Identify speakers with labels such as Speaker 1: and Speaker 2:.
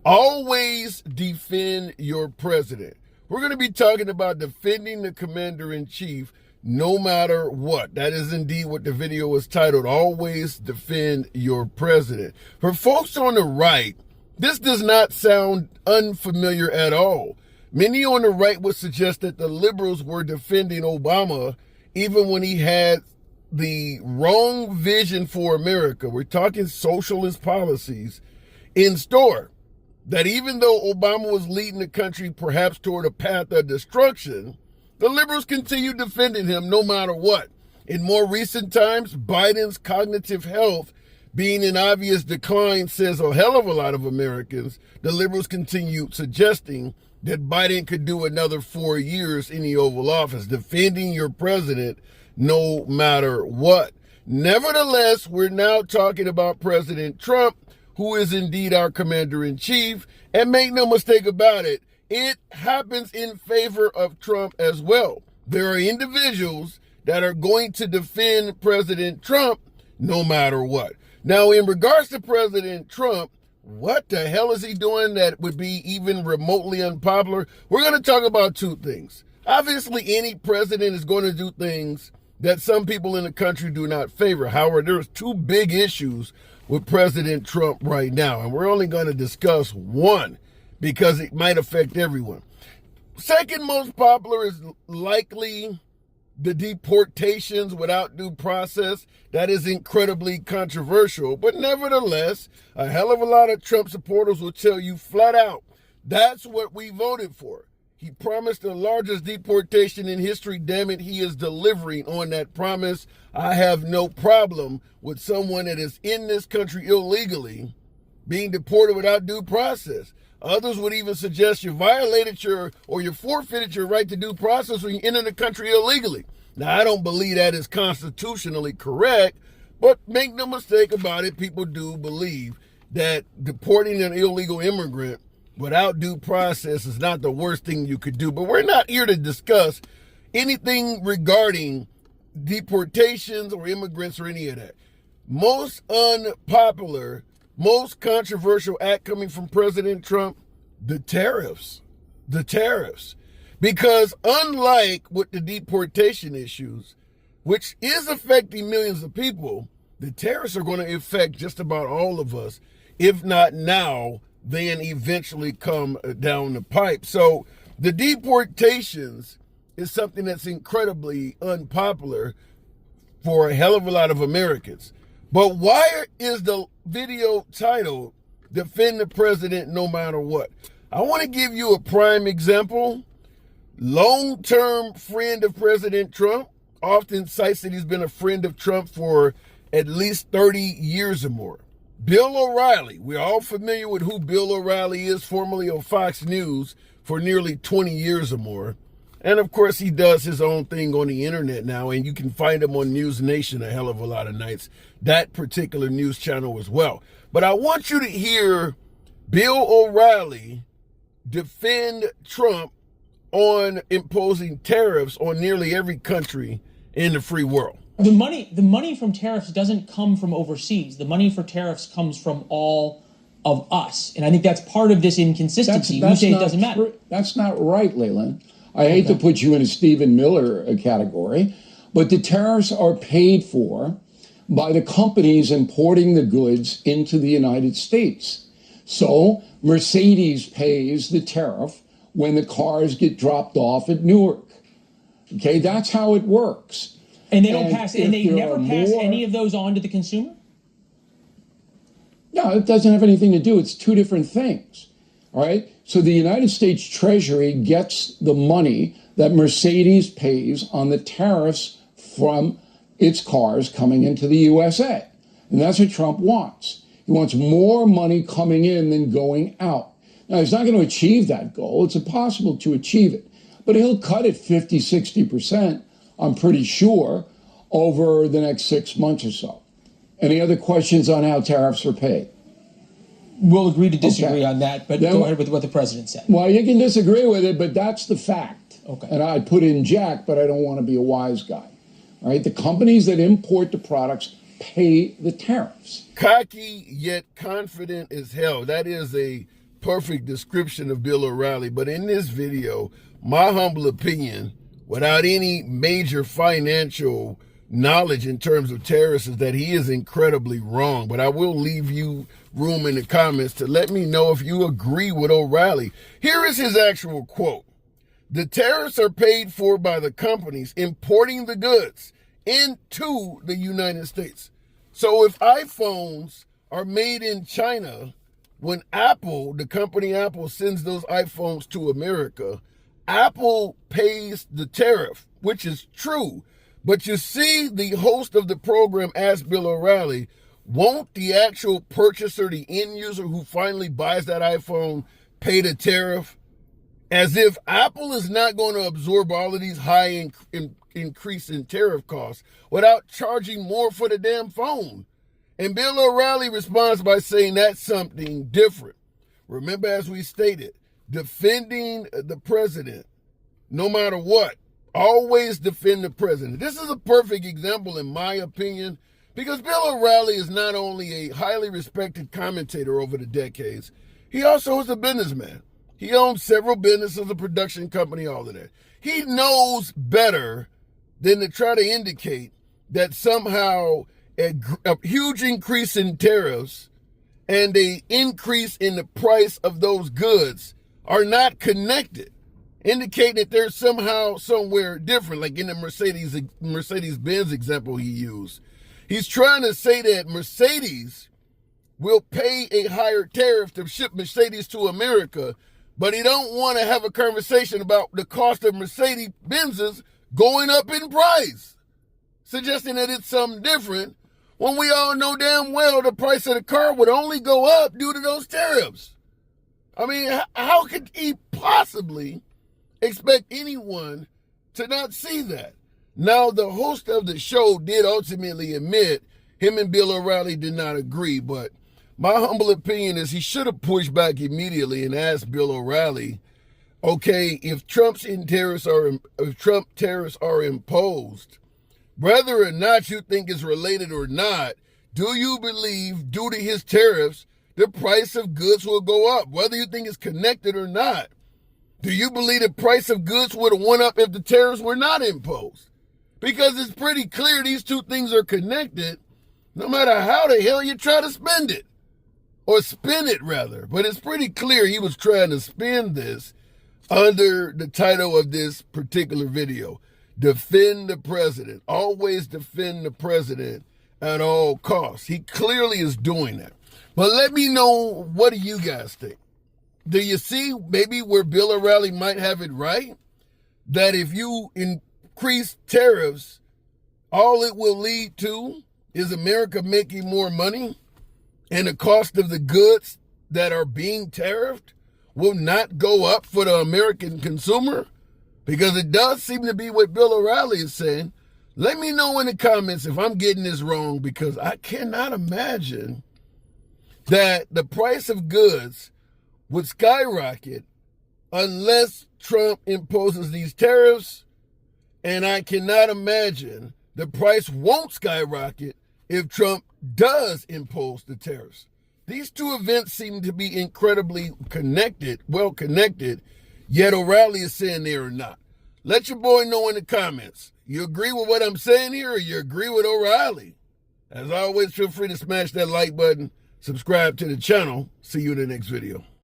Speaker 1: Always defend your president. We're going to be talking about defending the commander-in-chief no matter what. That is indeed what the video was titled, Always Defend Your President. For folks on the right, this does not sound unfamiliar at all. Many on the right would suggest that the liberals were defending Obama even when he had the wrong vision for America. We're talking socialist policies in store. That even though Obama was leading the country perhaps toward a path of destruction, the liberals continue defending him no matter what. In more recent times, Biden's cognitive health being in obvious decline says a hell of a lot of Americans. The liberals continue suggesting that Biden could do another 4 years in the Oval Office, defending your president no matter what. Nevertheless, we're now talking about President Trump, who is indeed our commander-in-chief, and make no mistake about it, it happens in favor of Trump as well. There are individuals that are going to defend President Trump no matter what. Now, in regards to President Trump, what the hell is he doing that would be even remotely unpopular? We're going to talk about two things. Obviously, any president is going to do things that some people in the country do not favor. However, there's two big issues with President Trump right now, and we're only going to discuss one because it might affect everyone. Second most popular is likely the deportations without due process. That is incredibly controversial, but nevertheless, a hell of a lot of Trump supporters will tell you flat out, that's what we voted for. He promised the largest deportation in history. Damn it, he is delivering on that promise. I have no problem with someone that is in this country illegally being deported without due process. Others would even suggest you violated you forfeited your right to due process when you enter the country illegally. Now, I don't believe that is constitutionally correct, but make no mistake about it, people do believe that deporting an illegal immigrant without due process is not the worst thing you could do. But we're not here to discuss anything regarding deportations or immigrants or any of that. Most unpopular, most controversial act coming from President Trump, the tariffs. The tariffs. Because unlike with the deportation issues, which is affecting millions of people, the tariffs are going to affect just about all of us, if not now, then eventually come down the pipe. So the deportations is something that's incredibly unpopular for a hell of a lot of Americans. But why is the video titled, Defend the President No Matter What? I want to give you a prime example. Long-term friend of President Trump often cites that he's been a friend of Trump for at least 30 years or more. Bill O'Reilly, we're all familiar with who Bill O'Reilly is, formerly of Fox News for nearly 20 years or more. And of course, he does his own thing on the internet now, and you can find him on News Nation a hell of a lot of nights, that particular news channel as well. But I want you to hear Bill O'Reilly defend Trump on imposing tariffs on nearly every country in the free world.
Speaker 2: The money from tariffs doesn't come from overseas. The money for tariffs comes from all of us. And I think that's part of this inconsistency. You say it doesn't matter.
Speaker 3: That's not right, Leland. I hate to put you in a Stephen Miller category, but the tariffs are paid for by the companies importing the goods into the United States. So Mercedes pays the tariff when the cars get dropped off at Newark. Okay, that's how it works.
Speaker 2: And they don't pass, and they never pass any of those on to the consumer?
Speaker 3: No, it doesn't have anything to do. It's two different things. All right. So the United States Treasury gets the money that Mercedes pays on the tariffs from its cars coming into the USA. And that's what Trump wants. He wants more money coming in than going out. Now, he's not going to achieve that goal. It's impossible to achieve it. But he'll cut it 50, 60%. I'm pretty sure, over the next 6 months or so. Any other questions on how tariffs are paid?
Speaker 2: We'll agree to disagree on that, but go ahead with what the president said.
Speaker 3: Well, you can disagree with it, but that's the fact.
Speaker 2: Okay.
Speaker 3: And I put in Jack, but I don't want to be a wise guy. All right, the companies that import the products pay the tariffs.
Speaker 1: Cocky yet confident as hell. That is a perfect description of Bill O'Reilly. But in this video, my humble opinion, without any major financial knowledge in terms of tariffs, is that he is incredibly wrong. But I will leave you room in the comments to let me know if you agree with O'Reilly. Here is his actual quote. The tariffs are paid for by the companies importing the goods into the United States. So if iPhones are made in China, when Apple, the company Apple, sends those iPhones to America, Apple pays the tariff, which is true. But you see, the host of the program asked Bill O'Reilly, won't the actual purchaser, the end user who finally buys that iPhone, pay the tariff? As if Apple is not going to absorb all of these high increase in tariff costs without charging more for the damn phone. And Bill O'Reilly responds by saying that's something different. Remember, as we stated, defending the president, no matter what, always defend the president. This is a perfect example, in my opinion, because Bill O'Reilly is not only a highly respected commentator over the decades, he also is a businessman. He owns several businesses, a production company, all of that. He knows better than to try to indicate that somehow a huge increase in tariffs and an increase in the price of those goods are not connected, indicating that they're somehow somewhere different, like in the Mercedes-Benz example he used. He's trying to say that Mercedes will pay a higher tariff to ship Mercedes to America, but he don't want to have a conversation about the cost of Mercedes-Benzes going up in price, suggesting that it's something different when we all know damn well the price of the car would only go up due to those tariffs. I mean, how could he possibly expect anyone to not see that? Now, the host of the show did ultimately admit him and Bill O'Reilly did not agree, but my humble opinion is he should have pushed back immediately and asked Bill O'Reilly, okay, if Trump tariffs are imposed, whether or not you think it's related or not, do you believe due to his tariffs, the price of goods will go up, whether you think it's connected or not? Do you believe the price of goods would have went up if the tariffs were not imposed? Because it's pretty clear these two things are connected, no matter how the hell you try to spend it. Or spin it, rather. But it's pretty clear he was trying to spin this under the title of this particular video. Defend the president. Always defend the president at all costs. He clearly is doing that. But let me know, what do you guys think? Do you see maybe where Bill O'Reilly might have it right? That if you increase tariffs, all it will lead to is America making more money? And the cost of the goods that are being tariffed will not go up for the American consumer? Because it does seem to be what Bill O'Reilly is saying. Let me know in the comments if I'm getting this wrong, because I cannot imagine that the price of goods would skyrocket unless Trump imposes these tariffs. And I cannot imagine the price won't skyrocket if Trump does impose the tariffs. These two events seem to be incredibly connected, well connected, yet O'Reilly is saying they are not. Let your boy know in the comments. You agree with what I'm saying here, or you agree with O'Reilly? As always, feel free to smash that like button, subscribe to the channel. See you in the next video.